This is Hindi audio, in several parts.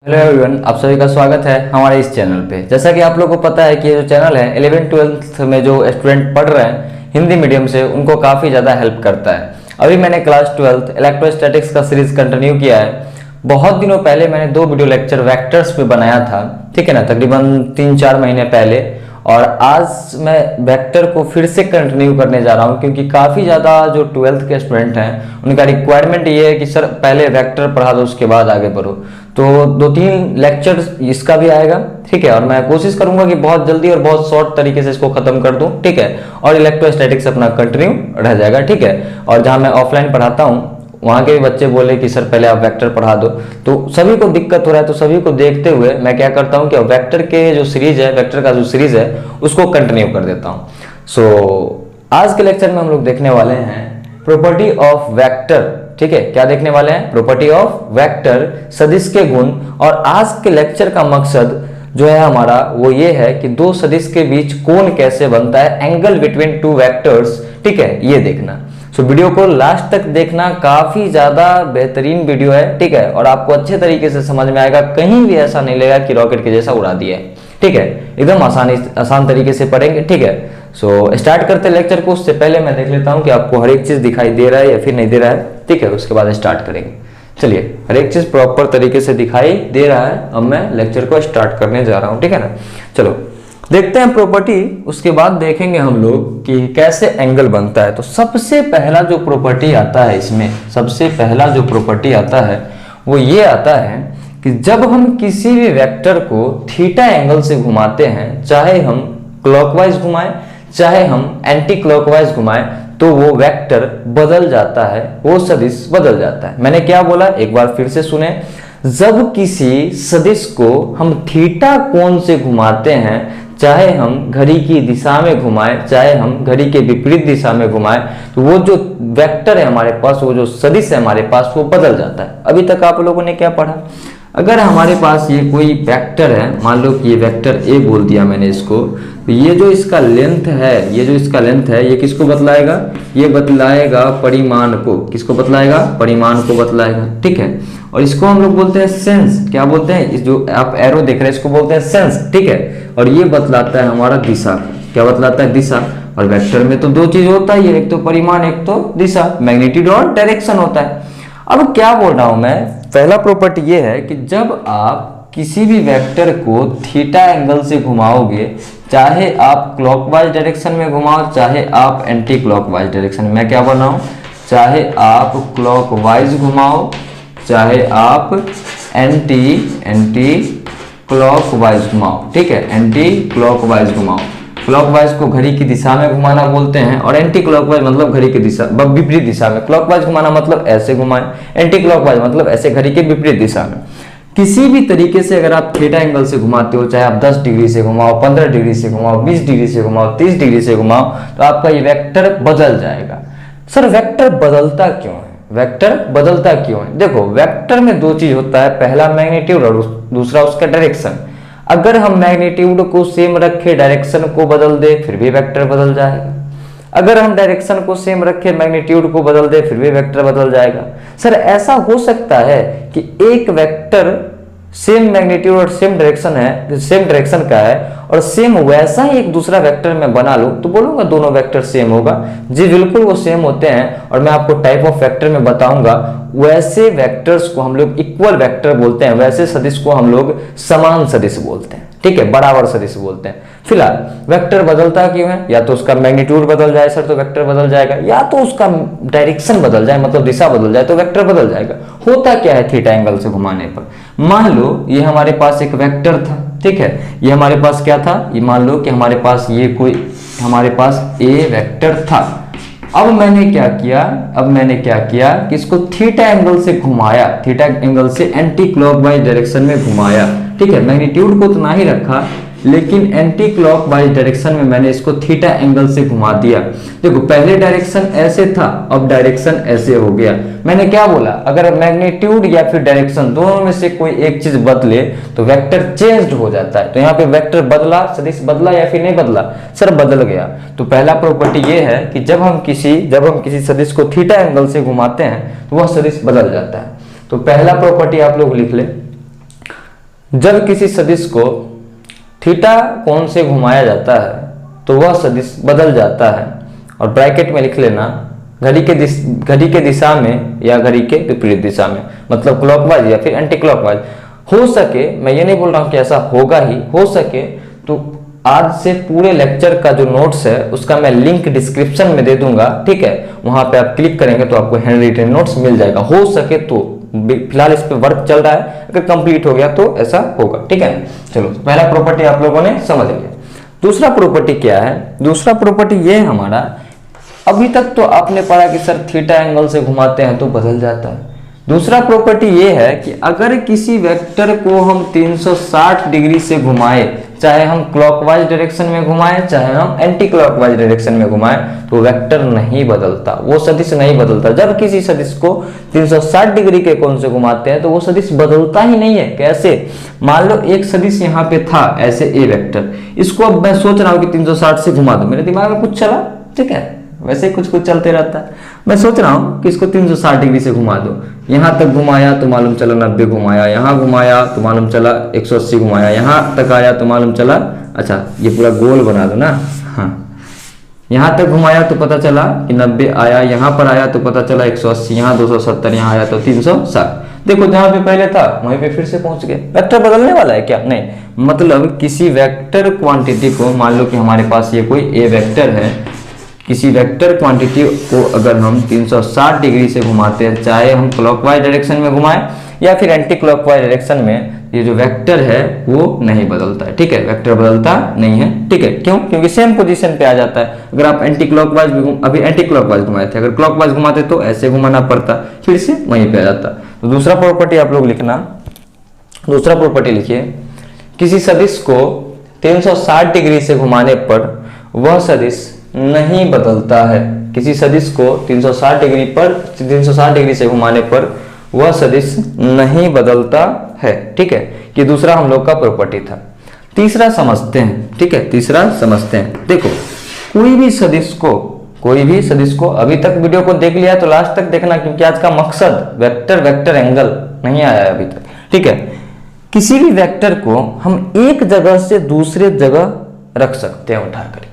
हेलो एवरीवन, आप सभी का स्वागत है हमारे इस चैनल पे। जैसा कि आप लोगों को पता है कि ये जो चैनल है 11th-12th में जो स्टूडेंट पढ़ रहे हैं हिंदी मीडियम से, उनको काफ़ी ज़्यादा हेल्प करता है। अभी मैंने क्लास 12th इलेक्ट्रोस्टैटिक्स का सीरीज कंटिन्यू किया है। बहुत दिनों पहले मैंने 2 वीडियो लेक्चर वेक्टर्स पे बनाया था, ठीक है ना, तकरीबन 3-4 महीने पहले। और आज मैं वेक्टर को फिर से कंटिन्यू करने जा रहा हूँ, क्योंकि काफ़ी ज़्यादा जो 12th के स्टूडेंट हैं उनका रिक्वायरमेंट ये है कि सर पहले वेक्टर पढ़ा दो, उसके बाद आगे बढ़ो। तो 2-3 लेक्चर इसका भी आएगा, ठीक है। और मैं कोशिश करूंगा कि बहुत जल्दी और बहुत शॉर्ट तरीके से इसको खत्म कर दूं, ठीक है। और इलेक्ट्रोस्टैटिक्स अपना कंटिन्यू रह जाएगा, ठीक है। और जहां मैं ऑफलाइन पढ़ाता हूं वहां के भी बच्चे बोले कि सर पहले आप वेक्टर पढ़ा दो, तो सभी को दिक्कत हो रहा है। तो सभी को देखते हुए मैं क्या करता हूं कि वेक्टर के जो सीरीज है, वेक्टर का जो सीरीज है उसको कंटिन्यू कर देता हूं। सो आज के लेक्चर में हम लोग देखने वाले हैं प्रॉपर्टी ऑफ वेक्टर, ठीक है। क्या देखने वाले हैं? प्रॉपर्टी ऑफ वेक्टर, सदिश के गुण। और आज के लेक्चर का मकसद जो है हमारा वो ये है कि दो सदिश के बीच कोण कैसे बनता है, एंगल बिटवीन टू वेक्टर्स, ठीक है, ये देखना। सो वीडियो को लास्ट तक देखना, काफी ज्यादा बेहतरीन वीडियो है, ठीक है। और आपको अच्छे तरीके से समझ में आएगा, कहीं भी ऐसा नहीं लगेगा कि रॉकेट के जैसा उड़ा दिया है, ठीक है। एकदम आसान तरीके से पढ़ेंगे, ठीक है। सो स्टार्ट करते लेक्चर को। उससे पहले मैं देख लेता हूं कि आपको हर एक चीज दिखाई दे रहा है या फिर नहीं दे रहा है, ठीक है। उसके बाद स्टार्ट करेंगे। चलिए, हर एक चीज प्रॉपर तरीके से दिखाई दे रहा है। अब मैं लेक्चर को स्टार्ट करने जा रहा हूं, ठीक है ना। चलो देखते हैं प्रॉपर्टी, उसके बाद देखेंगे हम लोग कि कैसे एंगल बनता है। तो सबसे पहला जो प्रॉपर्टी आता है इसमें, सबसे पहला जो प्रॉपर्टी आता है वो ये आता है कि जब हम किसी भी वेक्टर को थीटा एंगल से घुमाते हैं, चाहे हम क्लॉकवाइज घुमाएं चाहे हम एंटी क्लॉकवाइज घुमाएं, तो वो वेक्टर बदल जाता है, वो सदिश बदल जाता है। मैंने क्या बोला, एक बार फिर से सुने। जब किसी सदिश को हम थीटा कोण से घुमाते हैं, चाहे हम घड़ी की दिशा में घुमाएं चाहे हम घड़ी के विपरीत दिशा में घुमाएं, तो वो जो वेक्टर है हमारे पास, वो जो सदिश है हमारे पास, वो बदल जाता है। अभी तक आप लोगों ने क्या पढ़ा? अगर हमारे पास ये कोई वेक्टर है, मान लो कि ये वेक्टर ए बोल दिया मैंने इसको, तो ये जो इसका लेंथ है, ये जो इसका लेंथ है, ये किसको बतलाएगा? ये बतलाएगा परिमाण को। किसको बतलाएगा? परिमाण को बतलाएगा, ठीक है। और इसको हम लोग बोलते हैं सेंस। क्या बोलते हैं? इस जो आप एरो देख रहे हैं इसको बोलते हैं सेंस, ठीक है। और ये बतलाता है हमारा दिशा। क्या बतलाता है? दिशा। और वेक्टर में तो 2 चीज होता है, एक तो परिमाण, एक तो दिशा, मैग्नीट्यूड और डायरेक्शन होता है। अब क्या बोल रहा हूं मैं, पहला प्रॉपर्टी ये है कि जब आप किसी भी वेक्टर को थीटा एंगल से घुमाओगे, चाहे आप क्लॉकवाइज डायरेक्शन में घुमाओ चाहे आप एंटी क्लॉकवाइज डायरेक्शन में, मैं क्या बोल रहा हूं, चाहे आप क्लॉकवाइज घुमाओ चाहे आप एंटी क्लॉकवाइज घुमाओ, ठीक है, एंटी क्लॉकवाइज घुमाओ। क्लॉकवाइज को घड़ी की दिशा में घुमाना बोलते हैं, और एंटी क्लॉकवाइज मतलब घड़ी की दिशा विपरीत दिशा में। क्लॉकवाइज घुमाना मतलब ऐसे घुमाएं, एंटी क्लॉकवाइज मतलब ऐसे घड़ी के विपरीत दिशा में। किसी भी तरीके से अगर आप थीटा एंगल से घुमाते हो, चाहे आप 10 डिग्री से घुमाओ, 15 डिग्री से घुमाओ, 20 डिग्री से घुमाओ, 30 डिग्री से घुमाओ, तो आपका ये वेक्टर बदल जाएगा। सर वेक्टर बदलता क्यों है? वेक्टर बदलता क्यों है? देखो, वेक्टर में 2 चीज होता है, पहला मैग्नीट्यूड और दूसरा उसका डायरेक्शन। अगर हम मैग्नीट्यूड को सेम रखे, डायरेक्शन को बदल दे, फिर भी वेक्टर बदल जाएगा। अगर हम डायरेक्शन को सेम रखे, मैग्नीट्यूड को बदल दे, फिर भी वेक्टर बदल जाएगा। सर ऐसा हो सकता है कि एक वेक्टर सेम मैग्नीट्यूड और सेम डायरेक्शन है, सेम डायरेक्शन का है, और सेम वैसा ही एक दूसरा वेक्टर मैं बना लूं, तो बोलूंगा दोनों वेक्टर सेम होगा? जी बिल्कुल वो सेम होते हैं, और मैं आपको टाइप ऑफ वेक्टर में बताऊंगा। वैसे वेक्टर्स को हम लोग इक्वल वेक्टर बोलते हैं, वैसे सदिश को हम लोग समान सदिश बोलते हैं, ठीक है, बराबर सदिश बोलते हैं। फिलहाल वेक्टर बदलता क्यों है? या तो उसका मैग्नीट्यूड बदल जाए सर तो वेक्टर बदल जाएगा, या तो उसका डायरेक्शन बदल जाए, मतलब दिशा बदल जाए, तो वेक्टर बदल जाएगा। होता क्या है थीटा एंगल से घुमाने पर? मान लो ये हमारे पास एक वेक्टर था, ठीक है, ये हमारे पास क्या था, ये मान लो कि हमारे पास ये कोई हमारे पास ए वेक्टर था। अब मैंने क्या किया कि इसको थीटा एंगल से घुमाया, थीटा एंगल से एंटी क्लॉकवाइज डायरेक्शन में घुमाया, ठीक है। मैग्नीट्यूड को उतना ही रखा, लेकिन एंटी क्लॉकवाइज डायरेक्शन में मैंने इसको थीटा एंगल से घुमा दिया। देखो पहले डायरेक्शन ऐसे था, अब डायरेक्शन ऐसे हो गया। मैंने क्या बोला, अगर मैग्नीट्यूड या फिर डायरेक्शन दोनों में से कोई एक चीज बदले तो वेक्टर चेंज्ड हो जाता है। तो यहाँ पे वेक्टर बदला, सदिश बदला या फिर नहीं बदला? सर बदल गया। तो पहला प्रॉपर्टी ये है कि जब हम किसी सदिश को थीटा एंगल से घुमाते हैं तो वह सदिश बदल जाता है। तो पहला प्रॉपर्टी आप लोग लिख ले, जब किसी सदिश को थीटा कोण से घुमाया जाता है तो वह सदिश बदल जाता है। और ब्रैकेट में लिख लेना घड़ी के दिशा में या घड़ी के विपरीत दिशा में, मतलब क्लॉकवाइज या फिर एंटी क्लॉकवाइज। हो सके, मैं ये नहीं बोल रहा हूँ कि ऐसा होगा ही, हो सके तो आज से पूरे लेक्चर का जो नोट्स है उसका मैं लिंक डिस्क्रिप्शन में दे दूंगा, ठीक है। वहां पे आप क्लिक करेंगे तो आपको हैंड रिटन नोट्स मिल जाएगा। हो सके तो, फिलहाल इस पे वर्क चल रहा है, अगर कंप्लीट हो गया तो ऐसा होगा, ठीक है। चलो, पहला प्रॉपर्टी आप लोगों ने समझ लिया। दूसरा प्रॉपर्टी क्या है? दूसरा प्रॉपर्टी ये है हमारा, अभी तक तो आपने पढ़ा कि सर थीटा एंगल से घुमाते हैं तो बदल जाता है। दूसरा प्रॉपर्टी ये है कि अगर किसी वेक्टर को हम 360 डिग्री से घुमाए, चाहे हम क्लॉकवाइज डायरेक्शन में घुमाएं चाहे हम एंटी क्लॉकवाइज डायरेक्शन में घुमाएं, तो वेक्टर नहीं बदलता, वो सदिश नहीं बदलता। जब किसी सदिश को 360 डिग्री के कोण से घुमाते हैं तो वो सदिश बदलता ही नहीं है। कैसे? मान लो एक सदिश यहाँ पे था ऐसे ए वेक्टर, इसको अब मैं सोच रहा हूँ कि 360 से घुमा दो, मेरे दिमाग में कुछ चला, ठीक है, वैसे कुछ कुछ चलते रहता है। मैं सोच रहा हूं कि इसको 360 डिग्री से घुमा दो, यहां तक घुमाया तो मालूम चला 90 घुमाया, यहां घुमाया तो मालूम चला 180 घुमाया, यहां तक आया तो मालूम चला, अच्छा ये पूरा गोल बना दो ना, हाँ, यहां तक घुमाया तो पता चला कि 90 आया, यहां पर आया तो पता चला 180, यहां 270, यहां आया तो 360। देखो जहां पे पहले था वहीं पे फिर से पहुंच गए। वेक्टर बदलने वाला है क्या? नहीं, मतलब किसी वेक्टर क्वांटिटी को, मान लो कि हमारे पास ये कोई ए वेक्टर है, किसी वेक्टर क्वांटिटी को अगर हम 360 डिग्री से घुमाते हैं, चाहे हम क्लॉकवाइज डायरेक्शन में घुमाएं या फिर एंटी क्लॉकवाइज डायरेक्शन में, ये जो वेक्टर है वो नहीं बदलता है, ठीक है, वेक्टर बदलता नहीं है, ठीक है। क्यों? क्योंकि सेम पोजीशन पे आ जाता है। अगर आप एंटी क्लॉकवाइज अभी एंटी क्लॉकवाइज घुमाए थे, अगर क्लॉकवाइज घुमाते तो ऐसे घुमाना पड़ता, फिर से वहीं पे आ जाता। तो दूसरा प्रॉपर्टी आप लोग लिखना, दूसरा प्रॉपर्टी लिखिए, किसी सदिश को 360 डिग्री से घुमाने पर वह सदिश नहीं बदलता है। किसी सदिश को 360 डिग्री से घुमाने पर वह सदिश नहीं बदलता है, ठीक है। ये दूसरा हम लोग का प्रॉपर्टी था। तीसरा समझते हैं, ठीक है, तीसरा समझते हैं। देखो, कोई भी सदिश को अभी तक वीडियो को देख लिया तो लास्ट तक देखना, क्योंकि आज का मकसद वेक्टर एंगल नहीं आया है अभी तक, ठीक है। किसी भी वेक्टर को हम एक जगह से दूसरे जगह रख सकते हैं उठा करके।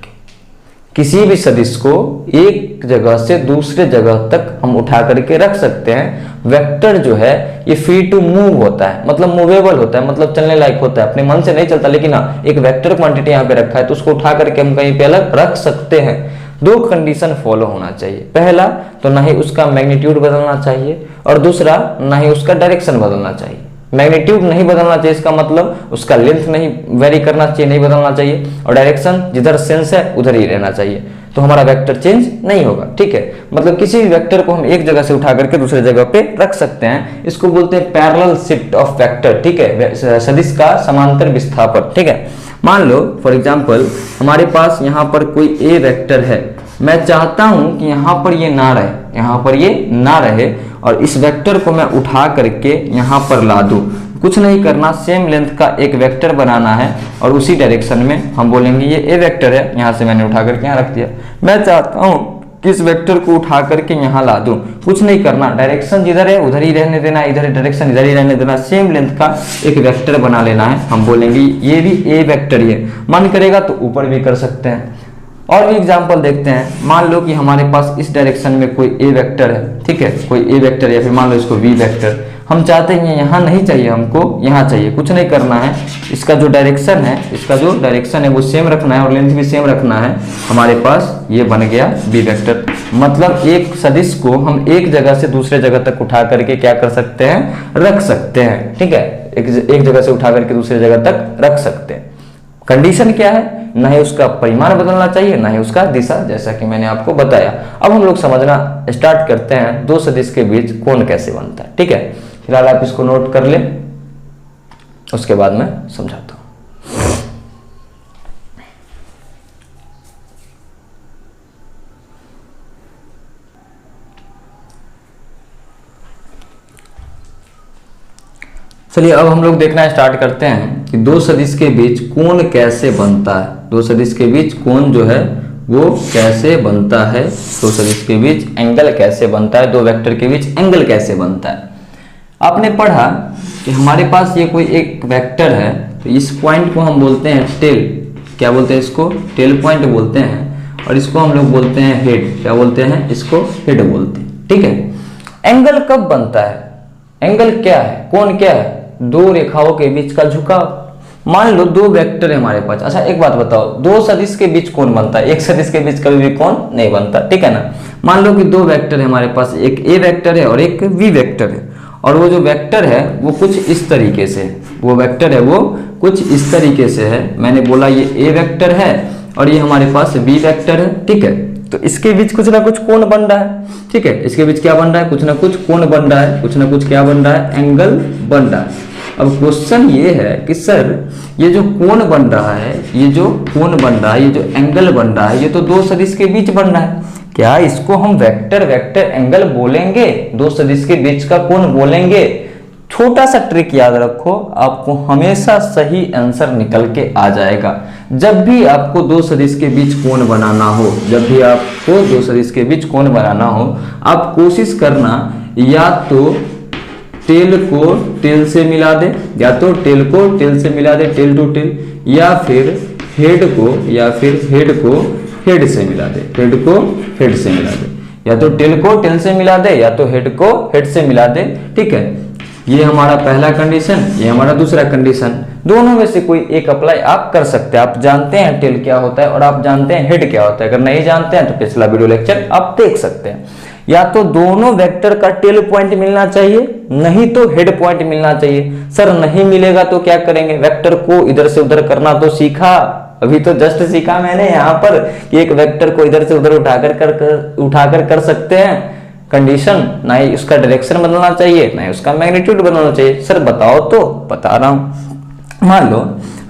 किसी भी सदिश को एक जगह से दूसरे जगह तक हम उठा करके रख सकते हैं। वेक्टर जो है ये फ्री टू मूव होता है, मतलब मूवेबल होता है, मतलब चलने लायक होता है, अपने मन से नहीं चलता। लेकिन हाँ, एक वेक्टर क्वांटिटी यहाँ पे रखा है तो उसको उठा करके हम कहीं पे अलग रख सकते हैं। दो कंडीशन फॉलो होना चाहिए। पहला तो ना ही उसका मैग्नीट्यूड बदलना चाहिए, और दूसरा ना ही उसका डायरेक्शन बदलना चाहिए। मैग्नीट्यूड नहीं बदलना चाहिए, इसका मतलब उसका लेंथ नहीं वेरी करना चाहिए, नहीं बदलना चाहिए, और डायरेक्शन जिधर सेंस है उधर ही रहना चाहिए, तो हमारा वेक्टर चेंज नहीं होगा, ठीक है। मतलब किसी भी वेक्टर को हम एक जगह से उठा करके दूसरे जगह पे रख सकते हैं। इसको बोलते हैं पैरेलल शिफ्ट ऑफ वेक्टर, ठीक है, सदिश का समांतर विस्थापन, ठीक है। मान लो फॉर एग्जांपल हमारे पास यहाँ पर कोई ए वेक्टर है, मैं चाहता हूं कि यहाँ पर ये ना रहे, यहाँ पर ये ना रहे, और इस वेक्टर को मैं उठा करके यहाँ पर ला दूं। कुछ नहीं करना, सेम लेंथ का एक वेक्टर बनाना है और उसी डायरेक्शन में हम बोलेंगे ये ए वेक्टर है, यहाँ से मैंने उठा करके यहाँ रख दिया। मैं चाहता हूँ कि इस वेक्टर को उठा करके यहाँ ला दूं। कुछ नहीं करना, डायरेक्शन जिधर है उधर ही रहने देना, इधर डायरेक्शन इधर ही रहने देना, सेम लेंथ का एक वेक्टर बना लेना है। हम बोलेंगे ये भी ए वेक्टर ही है, मन करेगा तो ऊपर भी कर सकते हैं। और भी एग्जांपल देखते हैं। मान लो कि हमारे पास इस डायरेक्शन में कोई ए वेक्टर है, ठीक है, कोई ए वेक्टर, या फिर मान लो इसको वी वेक्टर। हम चाहते हैं यहाँ नहीं चाहिए, हमको यहाँ चाहिए। कुछ नहीं करना है, इसका जो डायरेक्शन है वो सेम रखना है और लेंथ भी सेम रखना है। हमारे पास ये बन गया बी वेक्टर। मतलब एक सदिश को हम एक जगह से दूसरे जगह तक उठा करके क्या कर सकते हैं, रख सकते हैं, ठीक है। एक जगह से उठा करके दूसरे जगह तक रख सकते हैं। कंडीशन क्या है, ना ही उसका परिमाण बदलना चाहिए, ना ही उसका दिशा, जैसा कि मैंने आपको बताया। अब हम लोग समझना स्टार्ट करते हैं दो सदिश के बीच कोण कैसे बनता है, ठीक है। फिलहाल आप इसको नोट कर लें, उसके बाद मैं समझाता हूं। चलिए अब हम लोग देखना स्टार्ट करते हैं कि दो सदिश के बीच कोण कैसे बनता है। दो सदिश के बीच कोण जो है वो कैसे बनता है, दो सदिश के बीच एंगल कैसे बनता है, दो वेक्टर के बीच एंगल कैसे बनता है। आपने पढ़ा कि हमारे पास ये कोई एक वेक्टर है, तो इस पॉइंट को हम बोलते हैं टेल। क्या बोलते हैं इसको? टेल पॉइंट बोलते हैं। और इसको हम लोग बोलते हैं हेड। क्या बोलते हैं? इसको हेड बोलते हैं। ठीक है। एंगल कब बनता है? एंगल क्या है? कोण क्या है? दो रेखाओं के बीच का झुकाव। मान लो दो वेक्टर है हमारे पास। अच्छा एक बात बताओ, दो सदिश के बीच कौन बनता है? एक सदिश के बीच कभी भी कौन नहीं बनता। ठीक है ना। मान लो कि दो वेक्टर है हमारे पास, एक ए वेक्टर है और एक वी वेक्टर है। और वो जो वेक्टर है वो कुछ इस तरीके से है, वो वेक्टर है वो कुछ इस तरीके से है। मैंने बोला ये ए वेक्टर है और ये हमारे पास बी वेक्टर है। ठीक है। तो इसके बीच कुछ ना कुछ कोण बन रहा है। ठीक है। इसके बीच क्या बन रहा है? कुछ ना कुछ कोण बन रहा है, कुछ ना कुछ क्या बन रहा है? एंगल बन रहा है। अब क्वेश्चन ये है कि सर ये जो कोण बन रहा है, ये जो कोण बन रहा है, ये जो एंगल बन रहा है, ये तो दो सदिश के बीच बन रहा है। क्या इसको हम वेक्टर वेक्टर एंगल बोलेंगे? दो सदिश के बीच का कोण बोलेंगे? छोटा सा ट्रिक याद रखो, आपको हमेशा सही आंसर निकल के आ जाएगा। जब भी आपको दो सदिश के बीच कोण बनाना हो, जब भी आपको दो सदिश के बीच कोण बनाना हो, आप कोशिश करना या तो टेल को टेल से मिला दे, या तो टेल को टेल से मिला दे, टेल टू टेल, या फिर हेड को हेड से मिला दे, हेड को हेड से मिला दे, या तो टेल को टेल से मिला दे या तो हेड को हेड से मिला दे। ठीक है। ये हमारा पहला कंडीशन, ये हमारा दूसरा कंडीशन। दोनों में से कोई एक अप्लाई आप कर सकते हैं। आप जानते हैं टेल क्या होता है और आप जानते हैं हेड क्या होता है। अगर नहीं जानते हैं तो पिछला वीडियो लेक्चर आप देख सकते हैं। या तो दोनों वेक्टर का टेल पॉइंट मिलना चाहिए, नहीं तो हेड पॉइंट मिलना चाहिए। सर नहीं मिलेगा तो क्या करेंगे? वेक्टर को इधर से उधर करना तो सीखा, अभी तो जस्ट सीखा मैंने यहाँ पर कि एक वेक्टर को इधर से उधर उठाकर कर सकते हैं। कंडीशन, ना ही उसका डायरेक्शन बदलना चाहिए, ना ही उसका मैग्नीट्यूड बदलना चाहिए। सर बताओ तो बता रहा हूं। मान लो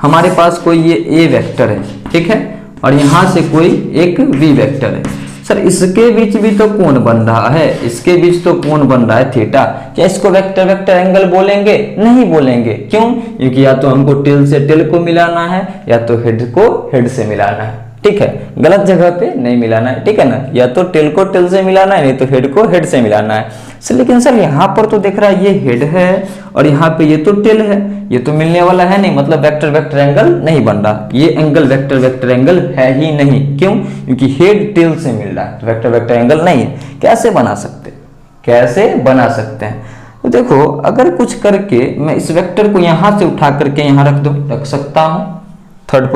हमारे पास कोई ये ए वेक्टर है, ठीक है, और यहां से कोई एक वी वेक्टर है। सर इसके बीच भी तो कोण बन रहा है, इसके बीच तो कोण बन रहा है थीटा। क्या इसको वेक्टर वेक्टर एंगल बोलेंगे? नहीं बोलेंगे। क्यों? क्योंकि या तो हमको टेल से टेल को मिलाना है या तो हेड को हेड से मिलाना है। ठीक है। गलत जगह पे नहीं मिलाना है। ठीक है ना। या तो टेल को टेल से मिलाना है, नहीं तो हेड को हेड से मिलाना है। सर लेकिन सर यहाँ पर तो दिख रहा है ये हेड है और यहाँ पे ये तो टेल है, ये तो मिलने वाला है नहीं, मतलब वेक्टर वेक्टर एंगल नहीं बन रहा। ये एंगल वेक्टर वेक्टर एंगल है ही नहीं। क्यों? क्योंकि हेड टेल से मिल रहा है, तो वेक्टर वेक्टर एंगल नहीं है। कैसे बना सकते? कैसे बना सकते हैं? तो देखो, अगर कुछ करके मैं इस वेक्टर को यहाँ से उठा करके यहाँ रख सकता हूँ। थर्ड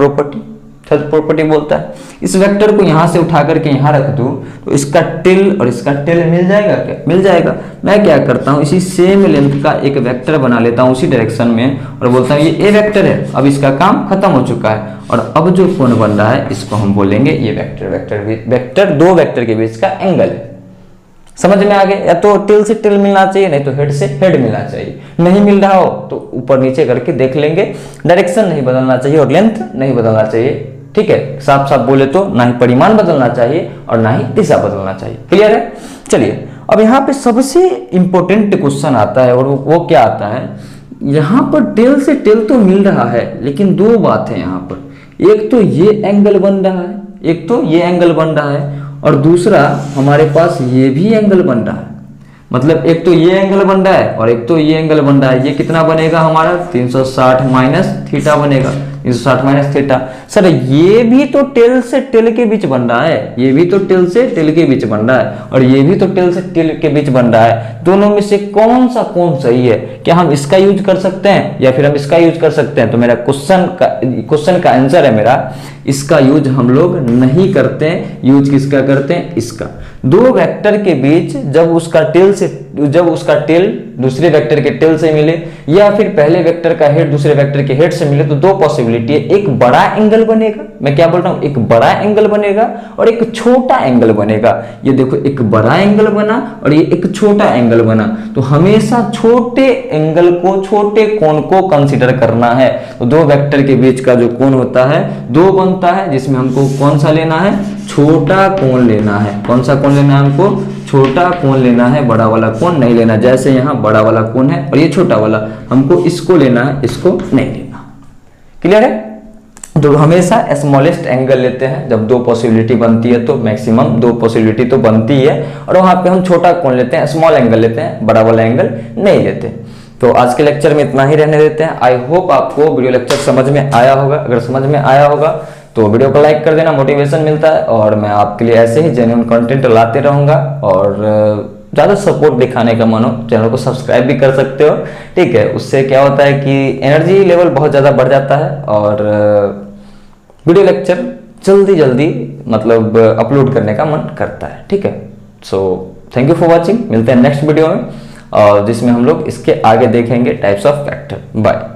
प्रॉपर्टी बोलता है इस वेक्टर को यहां से उठा करके यहां रख दूं तो इसका टेल और इसका टेल मिल जाएगा। क्या मिल जाएगा? मैं क्या करता हूं, इसी सेम लेंथ का एक वेक्टर बना लेता हूं उसी डायरेक्शन में और बोलता हूं ये ए वेक्टर है। अब इसका काम खत्म हो चुका है और अब जो कोण बन रहा है इसको हम बोलेंगे ये वेक्टर दो वेक्टर के बीच का एंगल है। समझ में आ गया? या तो टेल से टेल मिलना चाहिए, नहीं तो हेड से हेड मिलना चाहिए। नहीं मिल रहा हो तो ऊपर नीचे करके देख लेंगे। डायरेक्शन नहीं बदलना चाहिए और लेंथ नहीं बदलना चाहिए। ठीक है। साफ साफ बोले तो ना ही परिमाण बदलना चाहिए और ना ही दिशा बदलना चाहिए। क्लियर है? चलिए अब यहाँ पे सबसे इंपॉर्टेंट क्वेश्चन आता है और वो क्या आता है, यहाँ पर टेल से टेल तो मिल रहा है लेकिन दो बात है यहाँ पर। एक तो ये एंगल बन रहा है, एक तो ये एंगल बन रहा है और दूसरा हमारे पास ये भी एंगल बन रहा है। मतलब एक तो ये एंगल बन रहा है और एक तो ये एंगल बन रहा है। ये कितना बनेगा हमारा? 360 माइनस थीटा बनेगा। 360 माइनस थीटा। सर ये भी तो टेल से टेल के बीच बन रहा है, ये भी तो टेल से टेल के बीच बन रहा है और ये भी तो टेल से टेल के बीच बन रहा है। दोनों में से कौन सा कोण सही है? क्या हम इसका यूज कर सकते हैं या फिर हम इसका यूज कर सकते हैं? तो मेरा क्वेश्चन का आंसर है मेरा, इसका यूज हम लोग नहीं करते हैं। यूज किसका करते हैं? इसका। दो वेक्टर के बीच जब उसका टेल दूसरे वेक्टर के टेल से मिले या फिर पहले वेक्टर का हेड दूसरे वेक्टर के हेड से मिले तो दो पॉसिबिलिटी है। एक बड़ा एंगल बनेगा, मैं क्या बोल रहा हूं, एक बड़ा एंगल बनेगा और एक छोटा एंगल बनेगा। ये देखो एक बड़ा एंगल बना और ये एक छोटा एंगल बना। तो हमेशा छोटे एंगल को, छोटे कोण को कंसीडर करना है। तो दो वेक्टर के बीच का जो कोण होता है दो बनता है, जिसमें हमको कौन सा लेना है? छोटा कोण लेना है। कौन सा कोण लेना है हमको? छोटा कोण लेना है, बड़ा वाला कोण नहीं लेना। जैसे यहाँ बड़ा वाला कोण है और ये छोटा वाला, हमको इसको लेना है, इसको नहीं लेना। क्लियर है? तो हमेशा स्मॉलेस्ट एंगल लेते हैं। जब दो पॉसिबिलिटी बनती है तो मैक्सिमम दो पॉसिबिलिटी तो बनती ही है, और वहाँ पे हम छोटा कौन लेते हैं, स्मॉल एंगल लेते हैं, बड़ा वाला एंगल नहीं लेते। तो आज के लेक्चर में इतना ही रहने देते हैं। आई होप आपको वीडियो लेक्चर समझ में आया होगा। अगर समझ में आया होगा तो वीडियो को लाइक कर देना, मोटिवेशन मिलता है, और मैं आपके लिए ऐसे ही जेन्युइन कंटेंट लाते रहूँगा। और ज़्यादा सपोर्ट दिखाने का मन हो, चैनल को सब्सक्राइब भी कर सकते हो, ठीक है। उससे क्या होता है कि एनर्जी लेवल बहुत ज़्यादा बढ़ जाता है, और वीडियो लेक्चर जल्दी जल्दी मतलब अपलोड करने का मन करता है, ठीक है। So thank you for watching. मिलते हैं नेक्स्ट वीडियो में, और जिसमें हम लोग इसके आगे देखेंगे टाइप्स ऑफ फैक्टर। बाय।